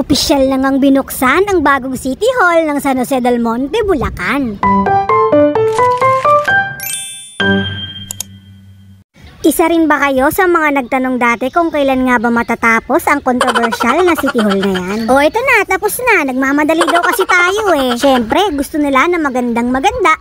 Opisyal na ngang binuksan ang bagong City Hall ng San Jose del Monte, Bulacan. Isa rin ba kayo sa mga nagtanong dati kung kailan nga ba matatapos ang controversial na City Hall na yan? O ito na, tapos na. Nagmamadali daw kasi tayo eh. Syempre, gusto nila na maganda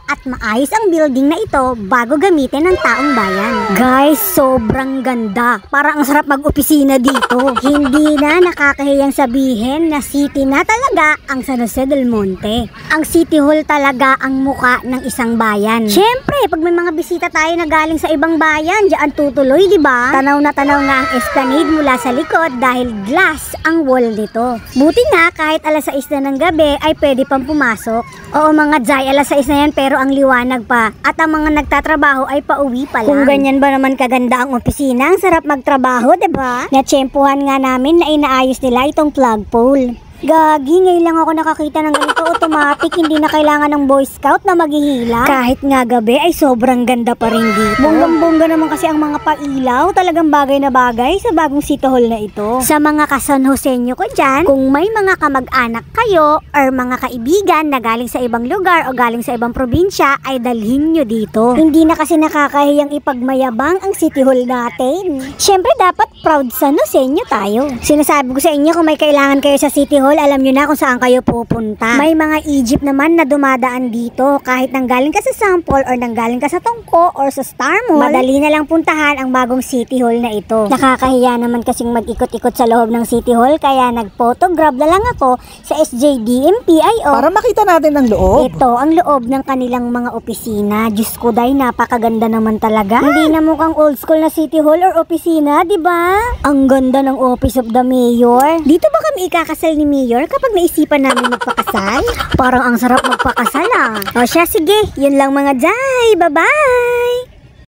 at maayos ang building na ito bago gamitin ng taong bayan. Guys, sobrang ganda. Parang ang sarap mag-opisina dito. Hindi na nakakahiyang sabihin na city na talaga ang San Jose del Monte. Ang City Hall talaga ang muka ng isang bayan. Syempre, pag may mga bisita tayo na galing sa ibang bayan, diyan tutuloy, di ba? Tanaw na tanaw nga ang esplanade mula sa likod dahil glass ang wall nito. Buti nga kahit alas 6 na ng gabi ay pwede pang pumasok. Oo mga Jai, alas 6 na yan pero ang liwanag pa. At ang mga nagtatrabaho ay pauwi pa lang. Kung ganyan ba naman kaganda ang opisina, ang sarap magtrabaho, di ba? Natsyempuhan nga namin na inaayos nila itong flagpole. Gagi, ngayon lang ako nakakita ng ganito automatic, hindi na kailangan ng Boy Scout na maghihila. Kahit nga gabi ay sobrang ganda pa rin dito. Bonggang-bongga naman kasi ang mga pailaw, talagang bagay na bagay sa bagong City Hall na ito. Sa mga ka-San Joseño ko dyan, kung may mga kamag-anak kayo or mga kaibigan na galing sa ibang lugar o galing sa ibang probinsya, ay dalhin nyo dito. Hindi na kasi nakakahiyang ipagmayabang ang City Hall natin. Siyempre dapat proud San Joseño tayo. Sinasabi ko sa inyo kung may kailangan kayo sa City Hall, alam nyo na kung saan kayo pupunta. May mga Egypt naman na dumadaan dito. Kahit nanggaling ka sa Sample or nanggaling ka sa Tongko or sa Star Mall, madali na lang puntahan ang bagong City Hall na ito. Nakakahiya naman kasing mag-ikot-ikot sa loob ng City Hall, kaya nag-photograph na lang ako sa SJDMPIO para makita natin ang loob. Ito ang loob ng kanilang mga opisina. Diyos ko day, napakaganda naman talaga. Hindi na mukhang old school na City Hall or opisina, di ba? Ang ganda ng Office of the Mayor. Dito ba kami ikakasal ni Mayor kapag naisipan namin magpakasal? Parang ang sarap magpakasal ah. O siya, sige, yun lang mga Jai. Bye-bye!